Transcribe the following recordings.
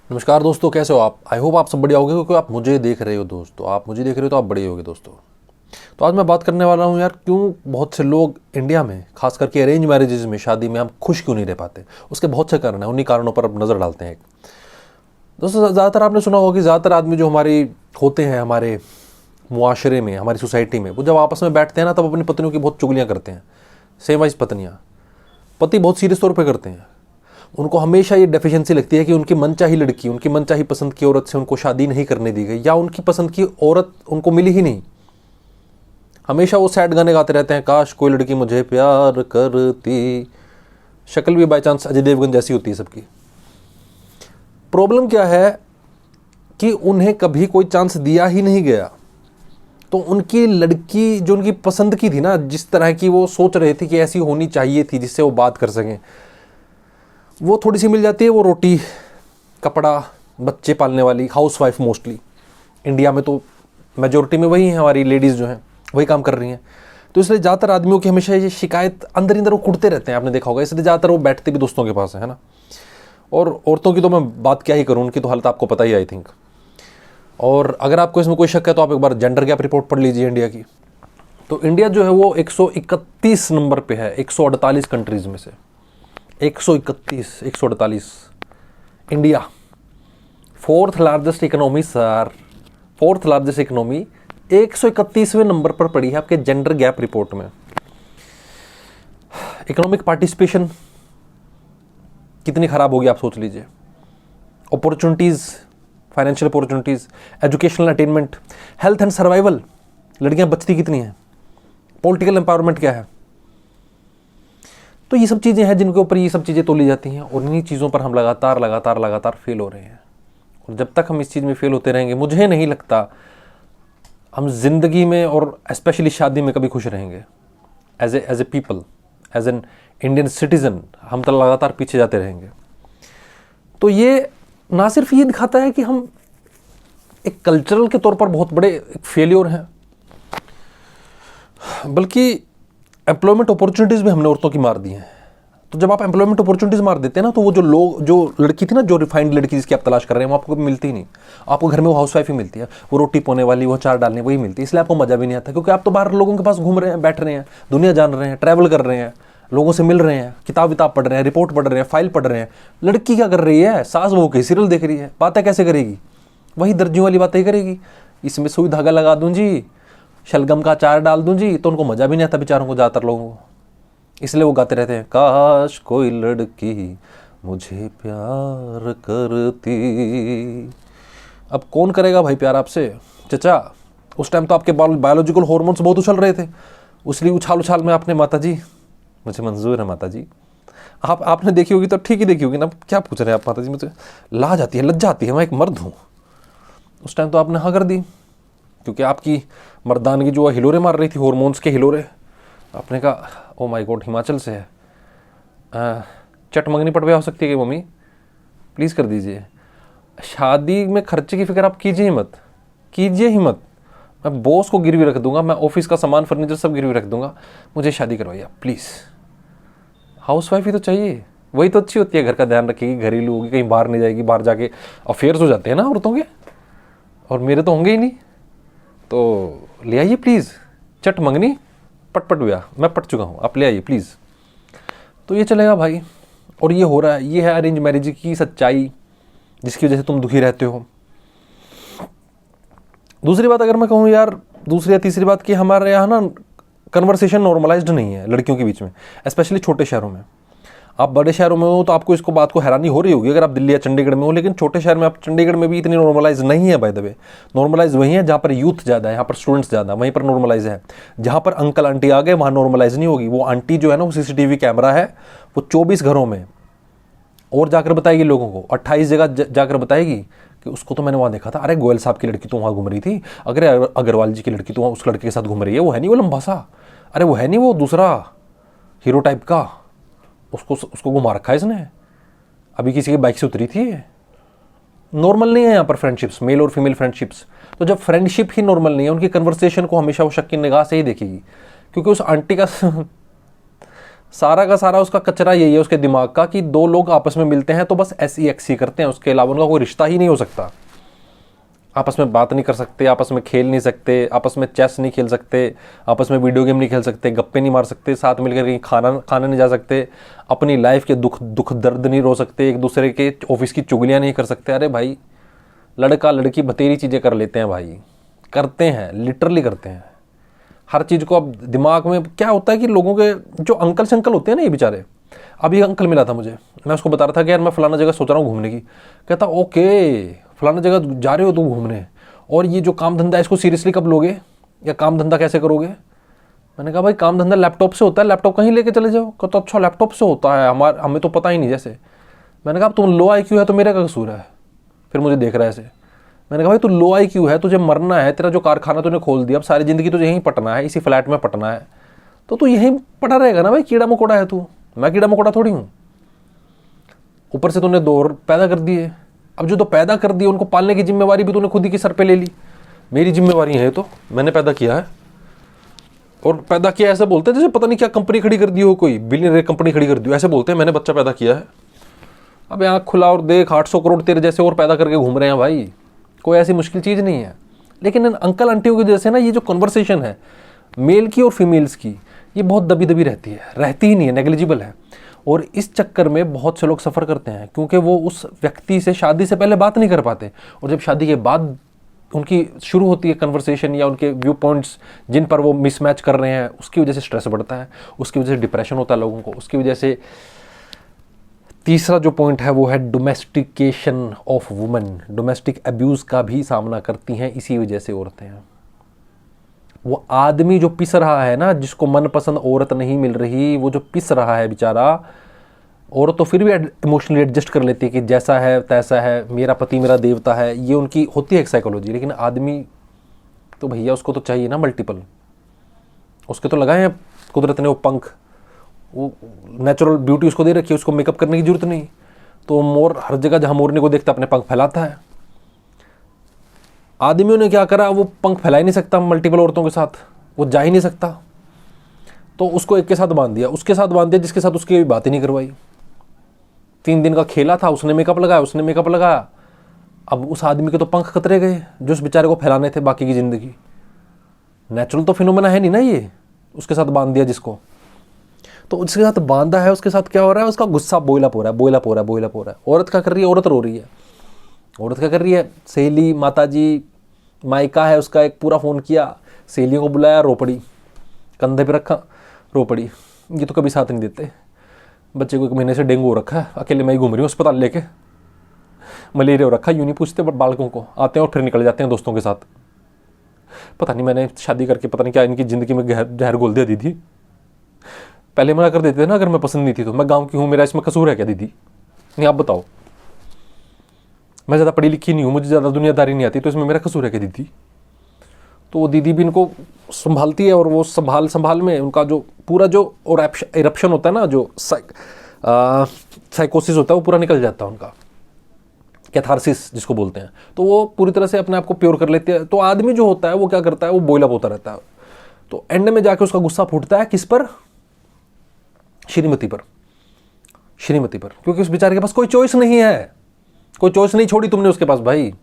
नमस्कार दोस्तों, कैसे हो आप। आई होप आप सब बढ़िया होगे, क्योंकि आप मुझे देख रहे हो दोस्तों। आप मुझे देख रहे हो तो आप बढ़िया होगे दोस्तों। तो आज मैं बात करने वाला हूँ यार, क्यों बहुत से लोग इंडिया में, खास करके अरेंज मैरिजेज में, शादी में हम खुश क्यों नहीं रह पाते। उसके बहुत से कारण हैं, उन्हीं कारणों पर अब नज़र डालते हैं। दोस्तों, ज़्यादातर आपने सुना होगा कि ज़्यादातर आदमी जो हमारी होते हैं, हमारे मुआशरे में, हमारी सोसाइटी में, वो जब आपस में बैठते हैं ना, तब अपनी पत्नियों की बहुत चुगलियाँ करते हैं। सेम वाइज पत्नियाँ, पति बहुत सीरियस तौर पे करते हैं। उनको हमेशा ये डेफिशिएंसी लगती है कि उनकी मनचाही लड़की, उनकी मनचाही पसंद की औरत से उनको शादी नहीं करने दी गई, या उनकी पसंद की औरत उनको मिली ही नहीं। हमेशा वो सैड गाने गाते रहते हैं, काश कोई लड़की मुझे प्यार करती। शक्ल भी बाई चांस अजय देवगन जैसी होती है सबकी। प्रॉब्लम क्या है कि उन्हें कभी कोई चांस दिया ही नहीं गया। तो उनकी लड़की जो उनकी पसंद की थी ना, जिस तरह की वो सोच रहे थे कि ऐसी होनी चाहिए थी जिससे वो बात कर सकें, वो थोड़ी सी मिल जाती है। वो रोटी कपड़ा बच्चे पालने वाली हाउसवाइफ, मोस्टली इंडिया में तो मेजोरिटी में वही है, हमारी लेडीज़ जो हैं वही काम कर रही हैं। तो इसलिए ज़्यादातर आदमियों की हमेशा ये शिकायत अंदर ही अंदर वो कुटते रहते हैं, आपने देखा होगा। इसलिए ज़्यादातर वो बैठते भी दोस्तों के पास है ना। और औरतों की तो मैं बात क्या ही करूँ, उनकी तो हालत आपको पता ही, आई थिंक। और अगर आपको इसमें कोई शक है तो आप एक बार जेंडर गैप रिपोर्ट पढ़ लीजिए इंडिया की। तो इंडिया जो है वो 131 नंबर पे है 148 कंट्रीज़ में से। 131, 148। India fourth largest economy sir, fourth largest economy 131वें नंबर पर पड़ी है आपके जेंडर गैप रिपोर्ट में। इकोनॉमिक पार्टिसिपेशन कितनी खराब होगी आप सोच लीजिए। Opportunities, financial opportunities, educational attainment, health and survival, लड़कियां बचती कितनी हैं, पॉलिटिकल एम्पावरमेंट क्या है। तो ये सब चीज़ें हैं जिनके ऊपर ये सब चीज़ें तोली जाती हैं, और इन्हीं चीज़ों पर हम लगातार लगातार लगातार फेल हो रहे हैं। और जब तक हम इस चीज़ में फेल होते रहेंगे, मुझे नहीं लगता हम जिंदगी में और स्पेशली शादी में कभी खुश रहेंगे। As a people, as an Indian citizen, हम तो लगातार पीछे जाते रहेंगे। तो ये ना सिर्फ ये दिखाता है कि हम एक कल्चरल के तौर पर बहुत बड़े फेलियर हैं, बल्कि एम्प्लॉयमेंट अपॉर्चुनिटीज़ भी हमने औरतों की मार दी हैं। तो जब आप एम्प्लॉयमेंट अपॉर्चुनिटीज़ मार देते हैं ना, तो वो जो लड़की थी ना, जो रिफाइंड लड़की जिसकी आप तलाश कर रहे हैं, वो आपको कभी मिलती ही नहीं। आपको घर में वो हाउसवाइफ ही मिलती है, वो रोटी पोने वाली, वो चार डालने वही मिलती है। इसलिए आपको मज़ा भी नहीं आता, क्योंकि आप तो बाहर लोगों के पास घूम रहे हैं, बैठ रहे हैं, दुनिया जान रहे हैं, ट्रैवल कर रहे हैं, लोगों से मिल रहे हैं, किताब विताब पढ़ रहे हैं, रिपोर्ट पढ़ रहे हैं, फाइल पढ़ रहे हैं। लड़की क्या कर रही है, सास बहू के सीरियल देख रही है। बातें कैसे करेगी, वही दर्जियों वाली बातें ही करेगी। इसमें सुई धागा लगा दूँ जी, शलगम का अचार डाल दूँ जी, तो उनको मज़ा भी नहीं आता बेचारों को, ज़्यादातर लोगों को। इसलिए वो गाते रहते हैं, काश कोई लड़की मुझे प्यार करती। अब कौन करेगा भाई प्यार आपसे चचा। उस टाइम तो आपके बायोलॉजिकल हार्मोन्स बहुत उछल रहे थे, उसलिए उछाल उछाल में आपने माता जी मुझे मंजूर है माता जी। आपने देखी होगी तो ठीक ही देखी होगी ना, क्या पूछ रहे हैं आप माता जी मुझे। ला जाती है, लज्जा आती है, मैं एक मर्द हूँ। उस टाइम तो आपने हाँ कर दी, क्योंकि आपकी मर्दानगी जो हिलोरे मार रही थी, हार्मोन्स के हिलोरे। आपने कहा ओ माय गॉड, हिमाचल से है, चट मंगनी पटवे हो सकती है कि मम्मी प्लीज़ कर दीजिए। शादी में खर्चे की फिक्र आप कीजिए ही मत, कीजिए ही मत। मैं बॉस को गिरवी रख दूंगा, मैं ऑफिस का सामान फर्नीचर सब गिरवी रख दूंगा, मुझे शादी करवाइए आप प्लीज़। हाउसवाइफ ही तो चाहिए, वही तो अच्छी होती है, घर का ध्यान रखेगी, घरेलू होगी, कहीं बाहर नहीं जाएगी। बाहर जाके अफेयर्स हो जाते हैं ना औरतों के, और मेरे तो होंगे ही नहीं। तो ले आइए प्लीज़, चट मंगनी पट ब्याह, मैं पट चुका हूँ, आप ले आइए प्लीज़। तो ये चलेगा भाई। और ये हो रहा है, ये है अरेंज मैरिज की सच्चाई, जिसकी वजह से तुम दुखी रहते हो। दूसरी बात अगर मैं कहूँ यार, दूसरी या तीसरी बात कि हमारे यहाँ ना कन्वर्सेशन नॉर्मलाइज्ड नहीं है लड़कियों के बीच में, स्पेशली छोटे शहरों में। आप बड़े शहरों में हो तो आपको इसको बात को हैरानी हो रही होगी अगर आप दिल्ली या चंडीगढ़ में हो, लेकिन छोटे शहर में, आप चंडीगढ़ में भी इतनी नॉर्मलाइज नहीं है। बाय द वे, नॉर्मलाइज वहीं है जहाँ पर यूथ ज़्यादा है, यहाँ पर स्टूडेंट्स ज़्यादा, वहीं पर नॉर्मलाइज है। जहाँ पर अंकल आंटी आ गए वहाँ नॉर्मलाइज नहीं होगी। वो आंटी जो है ना, वो CCTV कैमरा है, वो 24 घरों में और जाकर बताएगी लोगों को, 28 जगह जाकर बताएगी कि उसको तो मैंने वहाँ देखा था, अरे गोयल साहब की लड़की तो वहाँ घूम रही थी, अगर अग्रवाल जी की लड़की तो वहाँ उस लड़के के साथ घूम रही है, वो है नहीं वो लंबा सा, अरे वो है नहीं वो दूसरा हीरो टाइप का, उसको घुमा रखा है इसने, अभी किसी की बाइक से उतरी थी। नॉर्मल नहीं है यहाँ पर फ्रेंडशिप्स, मेल और फीमेल फ्रेंडशिप्स। तो जब फ्रेंडशिप ही नॉर्मल नहीं है, उनकी कन्वर्सेशन को हमेशा वो शक की निगाह से ही देखेगी, क्योंकि उस आंटी का सारा का सारा उसका कचरा यही है उसके दिमाग का कि दो लोग आपस में मिलते हैं तो बस SEX ही करते हैं, उसके अलावा उनका कोई रिश्ता ही नहीं हो सकता। आपस में बात नहीं कर सकते, आपस में खेल नहीं सकते, आपस में चेस नहीं खेल सकते, आपस में वीडियो गेम नहीं खेल सकते, गप्पे नहीं मार सकते, साथ मिलकर कहीं खाना नहीं जा सकते, अपनी लाइफ के दुख दर्द नहीं रो सकते, एक दूसरे के ऑफिस की चुगलियाँ नहीं कर सकते। अरे भाई, लड़का लड़की बतेरी चीज़ें कर लेते हैं भाई, करते हैं, लिटरली करते हैं हर चीज़ को। अब दिमाग में क्या होता है कि लोगों के जो अंकल शंकल होते हैं ना, ये बेचारे, अभी अंकल मिला था मुझे, मैं उसको बता रहा था कि यार मैं फलाना जगह सोच रहा हूँ घूमने की। कहता ओके फलाना जगह जा रहे हो तुम घूमने, और ये जो काम धंधा है इसको सीरियसली कब लोगे, या काम धंधा कैसे करोगे? मैंने कहा भाई काम धंधा लैपटॉप से होता है, लैपटॉप कहीं लेके चले जाओ। कहता अच्छा लैपटॉप से होता है, हमें तो पता ही नहीं जैसे। मैंने कहा तुम लो IQ है तो मेरा क्या कसूर है? फिर मुझे देख रहा है ऐसे। मैंने कहा भाई तू लो IQ है, तुझे मरना है, तेरा जो कारखाना तूने खोल दिया, अब सारी ज़िंदगी तुझे यहीं पटना है, इसी फ्लैट में पटना है, तो तू यहीं पटा रहेगा ना भाई। कीड़ा मकोड़ा है तू, मैं कीड़ा मकोड़ा थोड़ी हूँ। ऊपर से तूने 2 और पैदा कर दिए, अब जो 2 पैदा कर दिए उनको पालने की जिम्मेवारी भी तूने खुद ही की सर पे ले ली। मेरी जिम्मेवारी है, तो मैंने पैदा किया है, और पैदा किया ऐसे बोलते हैं जैसे पता नहीं क्या कंपनी खड़ी कर दी हो, कोई बिलियनर कंपनी खड़ी कर दी हो, ऐसे बोलते हैं मैंने बच्चा पैदा किया है। अब आँख खुला और देख 800 करोड़ तेरे जैसे और पैदा करके घूम रहे हैं भाई, कोई ऐसी मुश्किल चीज़ नहीं है। लेकिन इन अंकल आंटियों की वजह से ना ये जो कन्वर्सेशन है मेल की और फीमेल्स की, ये बहुत दबी दबी रहती है, रहती ही नहीं है, नेग्लिजिबल है। और इस चक्कर में बहुत से लोग सफ़र करते हैं, क्योंकि वो उस व्यक्ति से शादी से पहले बात नहीं कर पाते, और जब शादी के बाद उनकी शुरू होती है कन्वर्सेशन या उनके व्यू पॉइंट्स जिन पर वो मिसमैच कर रहे हैं, उसकी वजह से स्ट्रेस बढ़ता है, उसकी वजह से डिप्रेशन होता है लोगों को, उसकी वजह से। तीसरा जो पॉइंट है वो है domestication of women. Domestic abuse का भी सामना करती हैं इसी वजह से औरतें। वो आदमी जो पिस रहा है ना, जिसको मनपसंद औरत नहीं मिल रही, वो जो पिस रहा है बेचारा, औरत तो फिर भी इमोशनली एडजस्ट कर लेती है कि जैसा है तैसा है, मेरा पति मेरा देवता है, ये उनकी होती है एक साइकोलॉजी। लेकिन आदमी तो भैया उसको तो चाहिए ना मल्टीपल, उसके तो लगाए हैं कुदरत ने वो पंख, वो नेचुरल ब्यूटी उसको दे रखी है, उसको मेकअप करने की जरूरत नहीं। तो मोर हर जगह जहाँ मोरने को देखता अपने पंख फैलाता है। आदमियों ने क्या करा, वो पंख फैला ही नहीं सकता मल्टीपल औरतों के साथ, वो जा ही नहीं सकता, तो उसको एक के साथ बांध दिया, उसके साथ बांध दिया जिसके साथ उसकी बात ही नहीं करवाई। 3 दिन का खेला था, उसने मेकअप लगाया, उसने मेकअप लगाया, अब उस आदमी के तो पंख कतरे गए जो उस बेचारे को फैलाने थे बाकी की ज़िंदगी। नेचुरल तो फिनोमेना है नहीं ना ये, उसके साथ बांध दिया जिसको, तो उसके साथ बांधा है, उसके साथ क्या हो रहा है, उसका गुस्सा बॉइल अप हो रहा है, बॉइल अप हो रहा है, बॉइल अप हो रहा है। औरत क्या कर रही है, औरत रो रही है। औरत क्या कर रही है, सहेली माताजी मायका है उसका, एक पूरा फ़ोन किया, सहेलियों को बुलाया, रो पड़ी, कंधे पे रखा, रो पड़ी। ये तो कभी साथ नहीं देते। बच्चे को 1 महीने से डेंगू हो रखा है, अकेले मैं ही घूम रही हूँ अस्पताल लेके, मलेरिया हो रखा है, यूँ नहीं पूछते बालकों को, आते हैं और फिर निकल जाते हैं दोस्तों के साथ। पता नहीं मैंने शादी करके पता नहीं क्या इनकी ज़िंदगी में जहर घोल दिया दीदी। पहले मना कर देते थे ना अगर मैं पसंद नहीं थी तो, मैं गांव की हूँ, मेरा इसमें कसूर है क्या दीदी? नहीं आप बताओ, मैं ज़्यादा पढ़ी लिखी नहीं हूँ, मुझे ज़्यादा दुनियादारी नहीं आती, तो इसमें मेरा कसूर है क्या दीदी? तो वो दीदी भी इनको संभालती है, और वो संभाल में उनका जो पूरा जो और इरप्शन होता है ना, जो साइकोसिस होता है, वो पूरा निकल जाता है उनका, कैथारसिस जिसको बोलते हैं। तो वो पूरी तरह से अपने आप को प्योर कर लेते हैं। तो आदमी जो होता है वो क्या करता है, वो बॉइल अप होता रहता है। तो एंड में जाके उसका गुस्सा फूटता है किस पर? श्रीमती पर, श्रीमती पर, क्योंकि उस बेचारे के पास कोई चॉइस नहीं है, कोई चॉइस नहीं छोड़ी तुमने उसके पास भाई।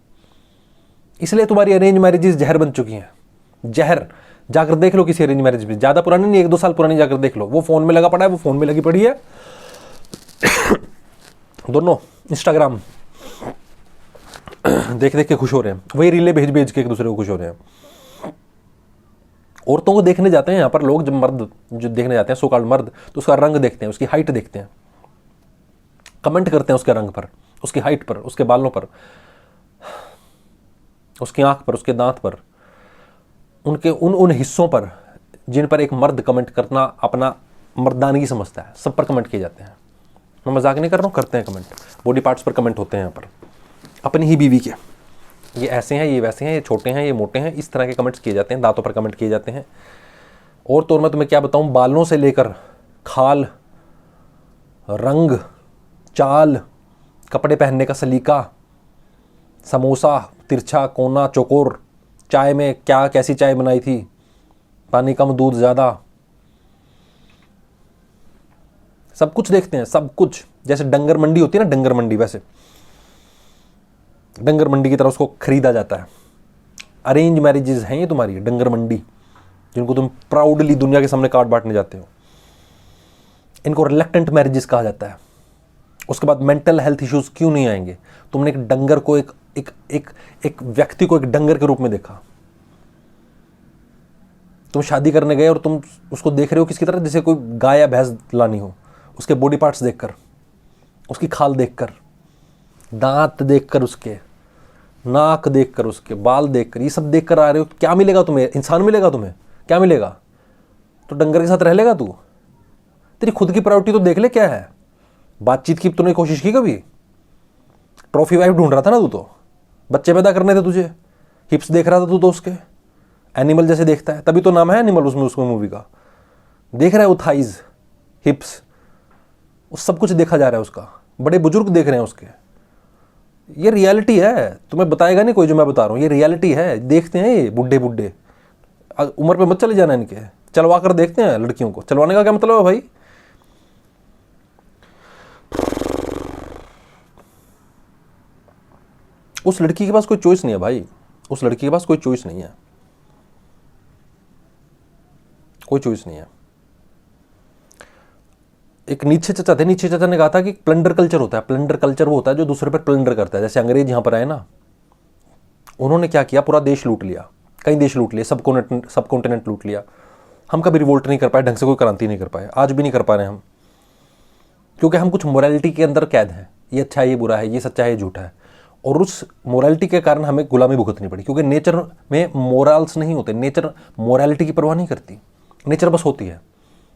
इसलिए तुम्हारी अरेंज मैरिजेस जहर बन चुकी हैं, जहर। जाकर देख लो किसी अरेंज मैरिज में, ज़्यादा पुरानी नहीं, 1-2 साल पुरानी जाकर देख लो, वो फ़ोन में लगा पड़ा है, वो फ़ोन में लगी पड़ी है दोनों इंस्टाग्राम देख देख के खुश हो रहे हैं, वही रीले भेज भेज के एक दूसरे को खुश हो रहे हैं। औरतों को देखने जाते हैं यहाँ पर लोग, जब मर्द जो देखने जाते हैं, सो कॉल्ड मर्द, तो उसका रंग देखते हैं, उसकी हाइट देखते हैं, कमेंट करते हैं उसके रंग पर, उसकी हाइट पर, उसके बालों पर, उसकी आंख पर, उसके दांत पर, उनके उन हिस्सों पर जिन पर एक मर्द कमेंट करना अपना मर्दानगी समझता है, सब पर कमेंट किए जाते हैं। मैं मजाक नहीं कर रहा हूँ, करते हैं कमेंट, बॉडी पार्ट्स पर कमेंट होते हैं यहाँ पर, अपनी ही बीवी के, ये ऐसे हैं, ये वैसे हैं, ये छोटे हैं, ये मोटे हैं, इस तरह के कमेंट्स किए जाते हैं, दांतों पर कमेंट किए जाते हैं। और तो और मैं तुम्हें क्या बताऊँ, बालों से लेकर खाल, रंग, चाल, कपड़े पहनने का सलीका, समोसा, तिरछा, कोना, चौकोर, चाय में क्या कैसी चाय बनाई थी, पानी कम दूध ज़्यादा, सब कुछ देखते हैं, सब कुछ। जैसे डंगर मंडी होती है ना, डंगर मंडी, वैसे डंगर मंडी की तरह उसको खरीदा जाता है। अरेंज मैरिजेज हैं ये तुम्हारी डंगर मंडी, जिनको तुम प्राउडली दुनिया के सामने कार्ड बांटने जाते हो। इनको रिलेक्टेंट मैरिजेस कहा जाता है। उसके बाद मेंटल हेल्थ इश्यूज क्यों नहीं आएंगे? तुमने एक डंगर को एक व्यक्ति को एक डंगर के रूप में देखा। तुम शादी करने गए और तुम उसको देख रहे हो किसकी तरह, जैसे कोई गाय या भैंस लानी हो। उसके बॉडी पार्ट्स देखकर, उसकी खाल देखकर, दांत देखकर, उसके नाक देखकर, उसके बाल देखकर, ये सब देखकर आ रहे हो। क्या मिलेगा तुम्हें? इंसान मिलेगा तुम्हें? क्या मिलेगा? तो डंगर के साथ रह लेगा तू? तेरी खुद की प्रायोरिटी तो देख ले क्या है। बातचीत की तूने कोशिश की कभी? ट्रॉफी वाइफ ढूंढ रहा था ना तू, तो बच्चे पैदा करने थे तुझे, हिप्स देख रहा था तू तो उसके, एनिमल जैसे देखता है, तभी तो नाम है एनिमल उसमें, उसको मूवी का। देख रहा है वो थाइज, हिप्स, उस सब कुछ देखा जा रहा है उसका। बड़े बुजुर्ग देख रहे हैं उसके। ये रियलिटी है, तुम्हें बताएगा नहीं कोई जो मैं बता रहा हूँ, ये रियलिटी है। देखते हैं ये बुढ़े बुढ़े, उम्र पे मत चले जाना इनके, चलवा कर देखते हैं लड़कियों को। चलवाने का क्या मतलब है भाई? उस लड़की के पास कोई चॉइस नहीं है भाई, उस लड़की के पास कोई चॉइस नहीं है, कोई चॉइस नहीं है। एक नीचे चाचा थे, नीचे चाचा ने कहा था कि प्लंडर कल्चर होता है। प्लंडर कल्चर वो होता है जो दूसरे पर प्लंडर करता है। जैसे अंग्रेज यहां पर आए ना, उन्होंने क्या किया, पूरा देश लूट लिया, कई देश लूट लिए, सब कॉन्टिनेंट लूट लिया। हम कभी रिवोल्ट नहीं कर पाए, ढंग से कोई क्रांति नहीं कर पाए, आज भी नहीं कर पा रहे हम, क्योंकि हम कुछ मोरालिटी के अंदर कैद हैं। ये अच्छा है, ये बुरा है, ये सच्चा है, ये झूठा है, और उस मोरालिटी के कारण हमें गुलामी भुगतनी पड़ी। क्योंकि नेचर में मोरल्स नहीं होते, नेचर मोरालिटी की परवाह नहीं करती, नेचर बस होती है।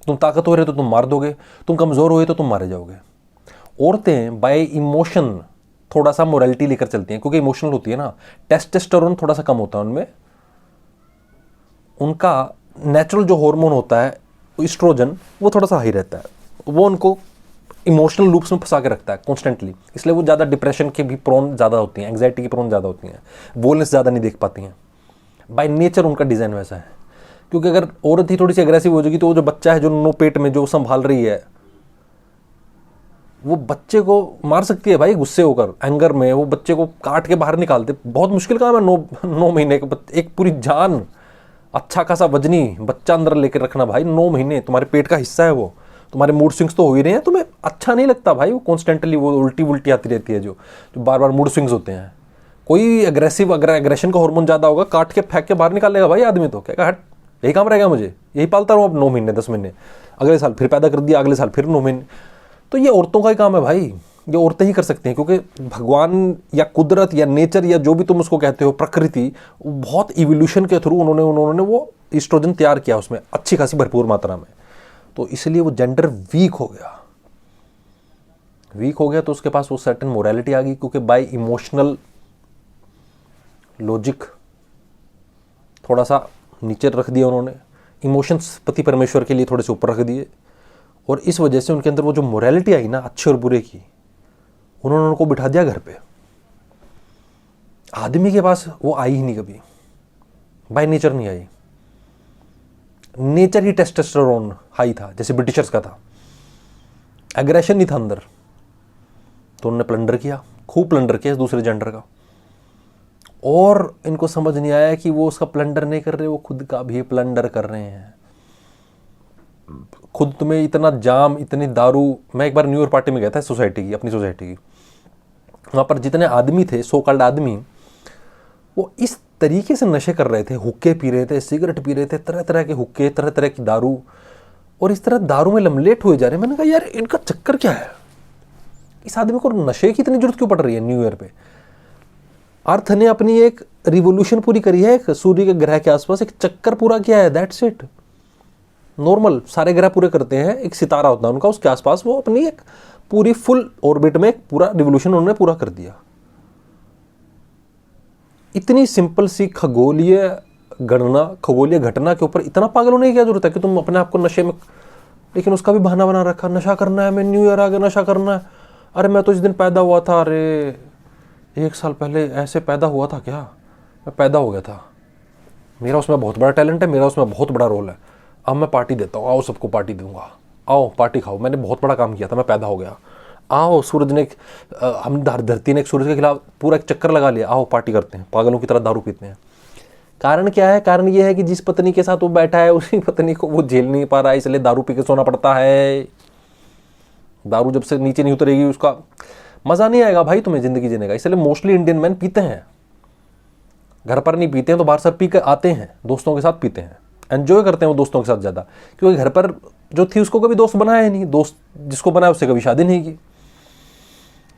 तुम ताकतवर हो तो तुम मार दोगे, तुम कमज़ोर हुए तो तुम मारे जाओगे। औरतें बाय इमोशन थोड़ा सा मोरालिटी लेकर चलती हैं, क्योंकि इमोशनल होती है ना। टेस्टोस्टेरोन थोड़ा सा कम होता है उनमें, उनका नेचुरल जो हार्मोन होता है एस्ट्रोजन, वो थोड़ा सा हाई रहता है, वो उनको इमोशनल लूप्स में फंसा के रखता है कॉन्स्टेंटली। इसलिए वो ज़्यादा डिप्रेशन के भी प्रोन ज़्यादा होती हैं, एंग्जाइटी की प्रोन ज़्यादा होती हैं, वोलनेस ज़्यादा नहीं देख पाती हैं। बाय नेचर उनका डिज़ाइन वैसा है। क्योंकि अगर औरत ही थोड़ी सी अग्रेसिव हो जाएगी तो वो जो बच्चा है जो नो पेट में जो संभाल रही है, वो बच्चे को मार सकती है भाई। गुस्से होकर, एंगर में वो बच्चे को काट के बाहर निकालते, बहुत मुश्किल काम है। 9 महीने का एक पूरी जान, अच्छा खासा वजनी बच्चा अंदर लेकर रखना भाई। 9 महीने तुम्हारे पेट का हिस्सा है वो। तुम्हारे मूड स्विंग्स तो हो ही रहे हैं, तुम्हें अच्छा नहीं लगता भाई वो कॉन्स्टेंटली वो उल्टी उल्टी आती रहती है, जो बार बार मूड स्विंग्स होते हैं। कोई अग्रेसिव, अगर एग्रेशन का हार्मोन ज़्यादा होगा, काट के फेंक के बाहर निकालेगा भाई आदमी। तो क्या हट, यही काम रहेगा, मुझे यही पालता रहूँ अब 9 महीने 10 महीने, अगले साल फिर पैदा कर दिया, अगले साल फिर 9 महीने। तो ये औरतों का ही काम है भाई, ये औरतें ही कर सकती हैं। क्योंकि भगवान या कुदरत या नेचर या जो भी तुम उसको कहते हो, प्रकृति, बहुत इवोल्यूशन के थ्रू उन्होंने वो एस्ट्रोजन तैयार किया उसमें अच्छी खासी भरपूर मात्रा में। तो इसलिए वो जेंडर वीक हो गया, तो उसके पास वो सर्टेन मोरालिटी आ गई। क्योंकि बाय इमोशनल लॉजिक थोड़ा सा नीचे रख दिया उन्होंने, इमोशंस पति परमेश्वर के लिए थोड़े से ऊपर रख दिए, और इस वजह से उनके अंदर वो जो मोरालिटी आई ना अच्छे और बुरे की, उन्होंने उनको बिठा दिया घर पे। आदमी के पास वो आई ही नहीं कभी, बाय नेचर नहीं आई। नेचर ही टेस्टोस्टेरोन हाई था, जैसे ब्रिटिशर्स का था। एग्रेशन नहीं था अंदर, तो उन्होंने प्लंडर किया, खूब प्लंडर किया इस दूसरे जेंडर का। और इनको समझ नहीं आया कि वो उसका प्लंडर नहीं कर रहे, वो खुद का भी प्लंडर कर रहे हैं। खुद तुम्हें इतना जाम, इतनी दारू। मैं एक बार न्यू ईयर पार्टी में गया था सोसाइटी की, अपनी सोसाइटी की। वहाँ पर जितने आदमी थे, सो कॉल्ड आदमी, वो इस तरीके से नशे कर रहे थे, हुक्के पी रहे थे, सिगरेट पी रहे थे, तरह तरह के हुक्के, तरह तरह की दारू, और इस तरह दारू में लमलेट हुए जा रहे हैं। मैंने कहा यार इनका चक्कर क्या है, इस आदमी को नशे की इतनी जरूरत क्यों पड़ रही है न्यू ईयर पे। अर्थ ने अपनी एक रिवोल्यूशन पूरी करी है, एक सूर्य के ग्रह के आसपास एक चक्कर पूरा किया है, दैट्स इट। नॉर्मल सारे ग्रह पूरे करते हैं, एक सितारा होता है उनका, उसके आसपास वो अपनी एक पूरी फुल ऑर्बिट में एक पूरा रिवोल्यूशन उन्होंने पूरा कर दिया। इतनी सिंपल सी खगोलीय गणना, खगोलीय घटना के ऊपर इतना पागल होने की क्या जरूरत है कि तुम अपने आप को नशे में। लेकिन उसका भी बहाना बना रखा, नशा करना है, मैं न्यू ईयर आ गया नशा करना है। अरे मैं तो इस दिन पैदा हुआ था, अरे 1 साल पहले ऐसे पैदा हुआ था क्या, मैं पैदा हो गया था, मेरा उसमें बहुत बड़ा टैलेंट है, मेरा उसमें बहुत बड़ा रोल है, अब मैं पार्टी देता हूँ, आओ सबको पार्टी दूंगा, आओ पार्टी खाओ, मैंने बहुत बड़ा काम किया था, मैं पैदा हो गया। आओ सूरज ने हम धरती ने एक सूरज के खिलाफ पूरा एक चक्कर लगा लिया, आओ पार्टी करते हैं, पागलों की तरह दारू पीते हैं। कारण क्या है? कारण ये है कि जिस पत्नी के साथ वो बैठा है उसी पत्नी को वो झेल नहीं पा रहा है, इसलिए दारू पी के सोना पड़ता है। दारू जब से नीचे नहीं उतरेगी उसका मजा नहीं आएगा भाई तुम्हें जिंदगी जीने का। इसलिए मोस्टली इंडियन मैन पीते हैं, घर पर नहीं पीते हैं तो बाहर सर पी कर आते हैं, दोस्तों के साथ पीते हैं, एंजॉय करते हैं वो दोस्तों के साथ ज़्यादा, क्योंकि घर पर जो थी उसको कभी दोस्त बनाया ही नहीं, दोस्त जिसको बनाया उससे कभी शादी नहीं की।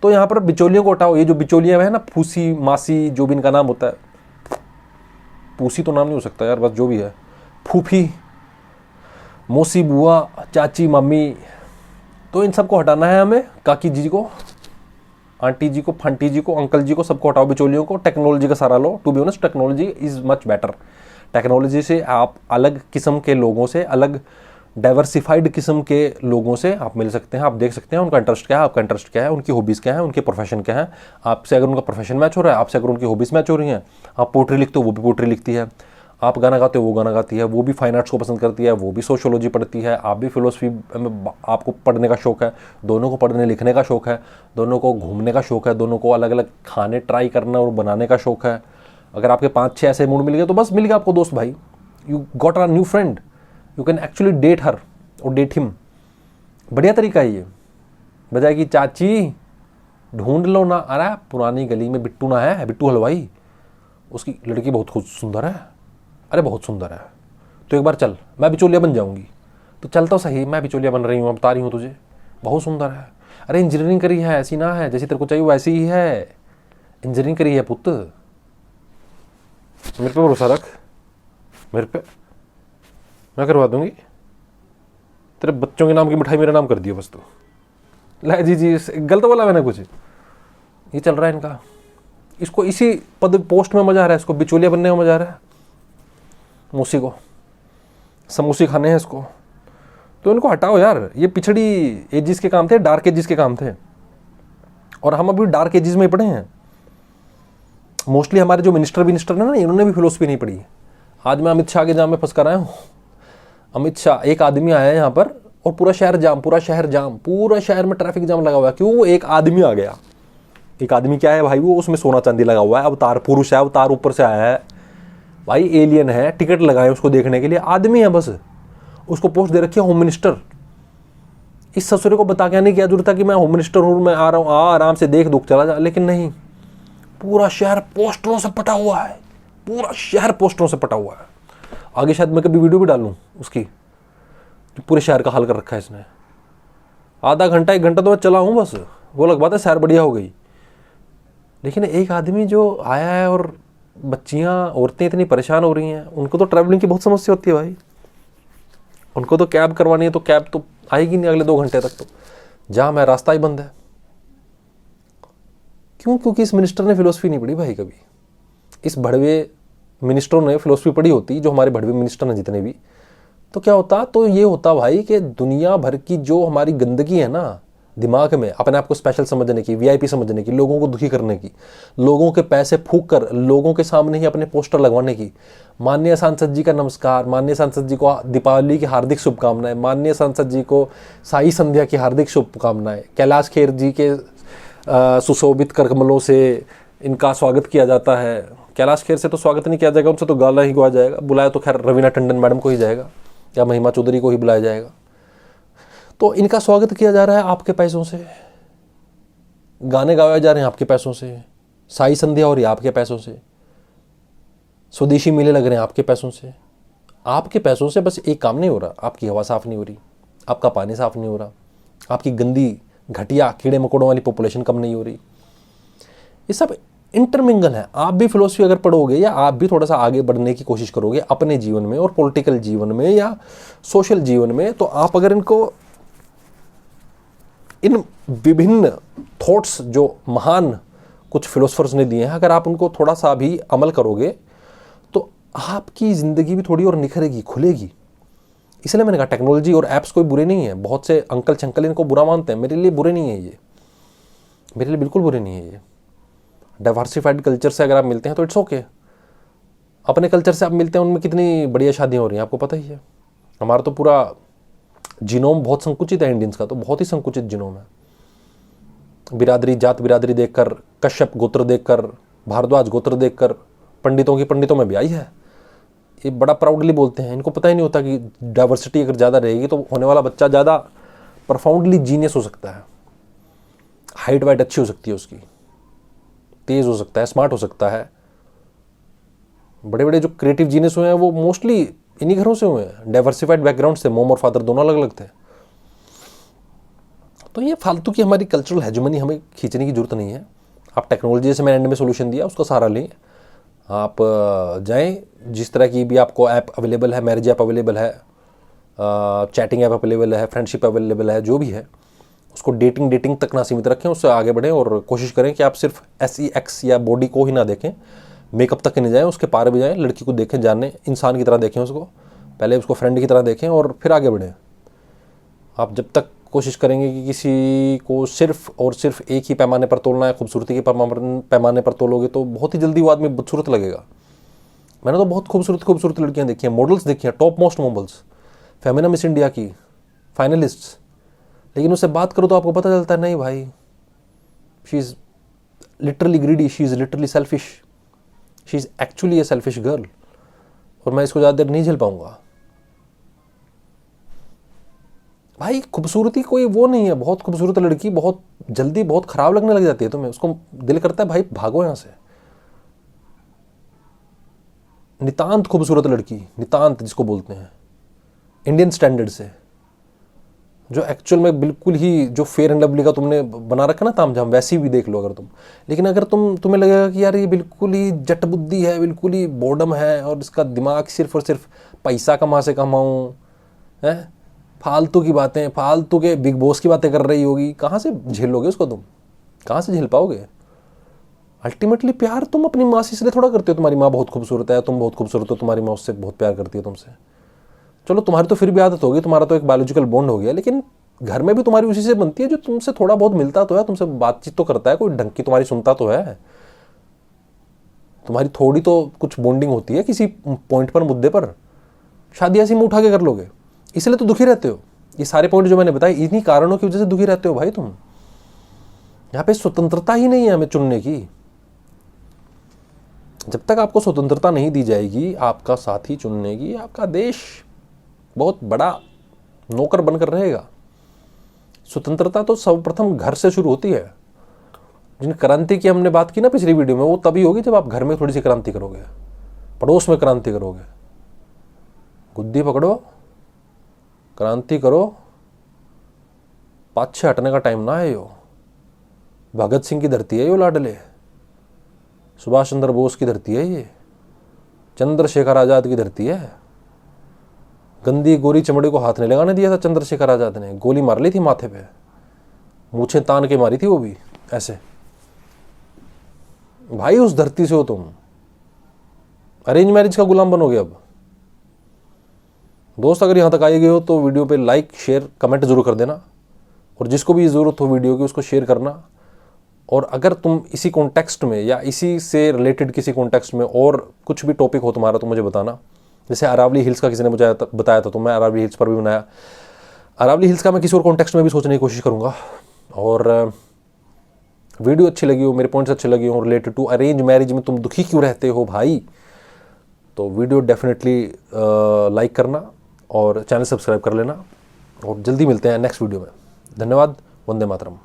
तो यहाँ पर बिचौलियों को हटाओ, ये जो बिचौलियाँ हैं ना, फूसी मासी जो भी इनका नाम होता है, पूसी तो नाम नहीं हो सकता यार, बस जो भी है, फूफी, मौसी, बुआ, चाची, मम्मी, तो इन सबको हटाना है हमें। काकी जी को, आंटी जी को, फंटी जी को, अंकल जी को, सबको हटाओ बिचौलियों को। टेक्नोलॉजी का सहारा लो। To be honest technology is much better. Technology से आप अलग किस्म के लोगों से, अलग डाइवर्सिफाइड किस्म के लोगों से आप मिल सकते हैं। आप देख सकते हैं उनका इंटरेस्ट क्या है, आपका इंटरेस्ट क्या है, उनकी हॉबीज़ क्या है, उनके प्रोफेशन क्या है। आपसे अगर उनका प्रोफेशन मैच हो रहा है, आपसे अगर उनकी हॉबीज़ मैच हो रही हैं, आप पोट्री लिखते हो वो भी पोट्री लिखती है, आप गाना गाते हो वो गाना गाती है, वो भी फाइन आर्ट्स को पसंद करती है, वो भी सोशियोलॉजी पढ़ती है, आप भी फिलोसफी में आपको पढ़ने का शौक है, दोनों को पढ़ने लिखने का शौक है, दोनों को घूमने का शौक है, दोनों को अलग अलग खाने ट्राई करना और बनाने का शौक है। अगर आपके 5-6 ऐसे मूड मिल गए तो बस मिल गया आपको दोस्त भाई। You got a new friend, you can actually date her और डेट हिम। बढ़िया तरीका है ये, बजाय कि चाची ढूंढ लो ना, अरे पुरानी गली में बिट्टू ना है, बिट्टू हलवाई, उसकी लड़की बहुत खूब सुंदर है, अरे बहुत सुंदर है, तो एक बार चल, मैं बिचौलिया बन जाऊंगी। तो चल तो सही, मैं बिचौलिया बन रही हूँ, बता रही हूँ तुझे, बहुत सुंदर है, अरे इंजीनियरिंग करी है, ऐसी ना है, जैसी तेरे को चाहिए वैसी ही है, इंजीनियरिंग करी है पुत्र, मेरे पे भरोसा रख, मेरे पे, मैं करवा दूंगी। तेरे बच्चों के नाम की मिठाई मेरा नाम कर दियो बस। तो ला जी गलत बोला मैंने कुछ? ये चल रहा है इनका, इसको इसी पद पोस्ट में मजा आ रहा है, इसको बिचौलिया बनने में मजा आ रहा है, मूसी को समोसे खाने हैं इसको। तो इनको हटाओ यार, ये पिछड़ी एजिस के काम थे, डार्क एजिस के काम थे, और हम अभी डार्क एजिस में ही पढ़े हैं। मोस्टली हमारे जो मिनिस्टर है ना, इन्होंने भी फिलोसफी नहीं पढ़ी। आज मैं अमित शाह के जाम में फंस कर आया हूँ। अमित शाह, एक आदमी आया है यहाँ पर और पूरा शहर जाम, पूरा शहर में ट्रैफिक जाम लगा हुआ है। क्यों? वो एक आदमी आ गया। एक आदमी क्या है भाई, वो उसमें सोना चांदी लगा हुआ है, अवतार पुरुष है, अवतार ऊपर से आया है भाई, एलियन है, टिकट लगाए उसको देखने के लिए, आदमी है बस, उसको पोस्ट दे रखी है होम मिनिस्टर। इस ससुरे को बता के नहीं किया जरूरत था कि मैं होम मिनिस्टर हूँ, मैं आ रहा हूँ, आराम से देख दुख चला जा, लेकिन नहीं, पूरा शहर पोस्टरों से पटा हुआ है, पूरा शहर पोस्टरों से पटा हुआ है। आगे शायद मैं कभी वीडियो भी डालूं उसकी, पूरे शहर का हाल कर रखा है इसने। आधा घंटा 1 घंटा तो मैं चला हूँ बस, वो लगवाता है शहर बढ़िया हो गई। लेकिन एक आदमी जो आया है और बच्चियां, औरतें इतनी परेशान हो रही हैं, उनको तो ट्रैवलिंग की बहुत समस्या होती है भाई, उनको तो कैब करवानी है तो कैब तो आएगी नहीं अगले 2 घंटे तक, तो जाम है, रास्ता ही बंद है। क्यों? क्योंकि इस मिनिस्टर ने फिलोसफी नहीं पढ़ी भाई कभी। इस भड़वे मिनिस्टरों ने फिलोसफी पढ़ी होती, जो हमारे भड़वे मिनिस्टर हैं जितने भी, तो क्या होता? तो ये होता भाई कि दुनिया भर की जो हमारी गंदगी है ना दिमाग में, अपने आप को स्पेशल समझने की, वीआईपी समझने की, लोगों को दुखी करने की, लोगों के पैसे फूंक कर लोगों के सामने ही अपने पोस्टर लगवाने की, माननीय सांसद जी का नमस्कार, माननीय सांसद जी को दीपावली की हार्दिक शुभकामनाएं, माननीय सांसद जी को साई संध्या की हार्दिक शुभकामनाएं, कैलाश खेर जी के सुशोभित कर कमलों से इनका स्वागत किया जाता है। कैलाश खेर से तो स्वागत नहीं किया जाएगा, उनसे तो गाला ही गुआ जाएगा, बुलाया तो खैर रवीना टंडन मैडम को ही जाएगा या महिमा चौधरी को ही बुलाया जाएगा। तो इनका स्वागत किया जा रहा है आपके पैसों से, गाने गाए जा रहे हैं आपके पैसों से, साई संध्या हो रही है आपके पैसों से, स्वदेशी मेले लग रहे हैं आपके पैसों से। आपके पैसों से बस एक काम नहीं हो रहा, आपकी हवा साफ नहीं हो रही, आपका पानी साफ नहीं हो रहा, आपकी गंदी घटिया कीड़े मकोड़ों वाली पॉपुलेशन कम नहीं हो रही। ये सब इंटरमिंगल है। आप भी फिलोसफी अगर पढ़ोगे या आप भी थोड़ा सा आगे बढ़ने की कोशिश करोगे अपने जीवन में और पॉलिटिकल जीवन में या सोशल जीवन में, तो आप अगर इनको, इन विभिन्न थॉट्स जो महान कुछ फिलोसफर्स ने दिए हैं, अगर आप उनको थोड़ा सा भी अमल करोगे तो आपकी ज़िंदगी भी थोड़ी और निखरेगी, खुलेगी। इसलिए मैंने कहा टेक्नोलॉजी और ऐप्स कोई बुरे नहीं है। बहुत से अंकल चंकल इनको बुरा मानते हैं, मेरे लिए बुरे नहीं है ये, मेरे लिए बिल्कुल बुरे नहीं है ये। डाइवर्सिफाइड कल्चर से अगर आप मिलते हैं तो इट्स ओके। अपने कल्चर से आप मिलते हैं, उनमें कितनी बढ़िया शादियाँ हो रही हैं आपको पता ही है। हमारा तो पूरा जीनोम बहुत संकुचित है इंडियंस का, तो बहुत ही संकुचित जीनोम है। बिरादरी, जात बिरादरी देखकर, कश्यप गोत्र देखकर, भारद्वाज गोत्र देखकर पंडितों की पंडितों में भी आई है। ये बड़ा प्राउडली बोलते हैं, इनको पता ही नहीं होता कि डाइवर्सिटी अगर ज़्यादा रहेगी तो होने वाला बच्चा ज़्यादा परफाउंडली जीनियस हो सकता है, हाइट वाइट अच्छी हो सकती है उसकी, तेज हो सकता है, स्मार्ट हो सकता है। बड़े बड़े जो क्रिएटिव जीनियस हुए हैं वो मोस्टली इन्हीं घरों से हुए हैं, डाइवर्सिफाइड बैकग्राउंड से। मोम और फादर दोनों अलग अलग थे। तो ये फालतू की हमारी कल्चरल हेजमनी हमें खींचने की जरूरत नहीं है। आप टेक्नोलॉजी, जैसे मैंने एंड में सोल्यूशन दिया, उसका सहारा लें। आप जाएं, जिस तरह की भी आपको ऐप अवेलेबल है, मैरिज ऐप अवेलेबल है, चैटिंग ऐप अवेलेबल है, फ्रेंडशिप अवेलेबल है, जो भी है उसको डेटिंग तक ना सीमित रखें, उससे आगे बढ़ें और कोशिश करें कि आप सिर्फ SEX या बॉडी को ही ना देखें, मेकअप तक नहीं जाएं, उसके पार भी जाएं, लड़की को देखें, जाने, इंसान की तरह देखें उसको, पहले उसको फ्रेंड की तरह देखें और फिर आगे बढ़ें। आप जब तक कोशिश करेंगे कि किसी को सिर्फ और सिर्फ एक ही पैमाने पर तोलना है, खूबसूरती के पैमाने पर तोलोगे, तो बहुत ही जल्दी वो आदमी बदसूरत लगेगा। मैंने तो बहुत खूबसूरत लड़कियां देखी हैं, मॉडल्स देखी हैं, top most models, Femina miss India की फाइनलिस्ट्स, लेकिन उससे बात करो तो आपको पता चलता है नहीं भाई, she is literally greedy, she is literally selfish, she is actually A selfish girl, और मैं इसको ज़्यादा देर नहीं झेल पाऊंगा। भाई खूबसूरती कोई वो नहीं है, बहुत खूबसूरत लड़की बहुत जल्दी बहुत खराब लगने लग जाती है तुम्हें, उसको दिल करता है भाई भागो यहाँ से। नितांत खूबसूरत लड़की, नितांत जिसको बोलते हैं इंडियन स्टैंडर्ड से, जो एक्चुअल में बिल्कुल ही जो फेयर एंड लवली का तुमने बना रखा ना तामझाम, वैसी भी देख लो अगर तुम। लेकिन अगर तुम्हें लगेगा कि यार ये बिल्कुल ही जट बुद्धि है, बिल्कुल ही बोर्डम है, और इसका दिमाग सिर्फ और सिर्फ पैसा कहाँ से कमाऊँ है, फालतू की बातें, फालतू के बिग बॉस की बातें कर रही होगी, कहाँ से झेलोगे उसको तुम, कहाँ से झेल पाओगे। अल्टीमेटली प्यार तुम अपनी माँ से इसलिए थोड़ा करते हो, तुम्हारी माँ बहुत खूबसूरत है, तुम बहुत खूबसूरत हो, तुम्हारी माँ उससे बहुत प्यार करती है तुमसे। चलो तुम्हारी तो फिर भी आदत होगी, तुम्हारा तो एक बायोलॉजिकल बॉन्ड हो गया, लेकिन घर में भी तुम्हारी उसी से बनती है जो तुमसे थोड़ा बहुत मिलता तो है, तुमसे बातचीत तो करता है, कोई ढंग की तुम्हारी सुनता तो है, तुम्हारी थोड़ी तो कुछ बॉन्डिंग होती है किसी पॉइंट पर, मुद्दे पर। शादी ऐसी मुंह उठा के कर लोगे, इसलिए तो दुखी रहते हो। ये सारे पॉइंट जो मैंने बताए, इन्हीं कारणों की वजह से दुखी रहते हो भाई तुम। यहाँ पे स्वतंत्रता ही नहीं है हमें चुनने की। जब तक आपको स्वतंत्रता नहीं दी जाएगी आपका साथी चुनने की, आपका देश बहुत बड़ा नौकर बनकर रहेगा। स्वतंत्रता तो सर्वप्रथम घर से शुरू होती है। जिन क्रांति की हमने बात की ना पिछली वीडियो में, वो तभी होगी जब आप घर में थोड़ी सी क्रांति करोगे, पड़ोस में क्रांति करोगे। गुद्दी पकड़ो, क्रांति करो, पाछे हटने का टाइम ना है। यो भगत सिंह की धरती है, यो लाडले सुभाष चंद्र बोस की धरती है, ये चंद्रशेखर आजाद की धरती है। गंदी गोरी चमड़ी को हाथ नहीं लगाने दिया था चंद्रशेखर आजाद ने, गोली मार ली थी माथे पे, मूछें तान के मारी थी वो भी ऐसे। भाई उस धरती से हो तुम, अरेंज मैरिज का गुलाम बनोगे अब। दोस्त अगर यहां तक आए गए हो तो वीडियो पे लाइक शेयर कमेंट जरूर कर देना, और जिसको भी जरूरत हो वीडियो की उसको शेयर करना। और अगर तुम इसी कॉन्टेक्स्ट में या इसी से रिलेटेड किसी कॉन्टेक्स्ट में और कुछ भी टॉपिक हो तुम्हारा तो मुझे बताना। जैसे अरावली हिल्स का किसी ने मुझे बताया था, तो मैं अरावली हिल्स पर भी बनाया। अरावली हिल्स का मैं किसी और कॉन्टेक्स्ट में भी सोचने की कोशिश करूँगा। और वीडियो अच्छी लगी हो, मेरे पॉइंट्स अच्छे लगे हो रिलेटेड टू अरेंज मैरिज में तुम दुखी क्यों रहते हो भाई, तो वीडियो डेफिनेटली लाइक करना और चैनल सब्सक्राइब कर लेना। और जल्दी मिलते हैं नेक्स्ट वीडियो में। धन्यवाद। वंदे मातरम।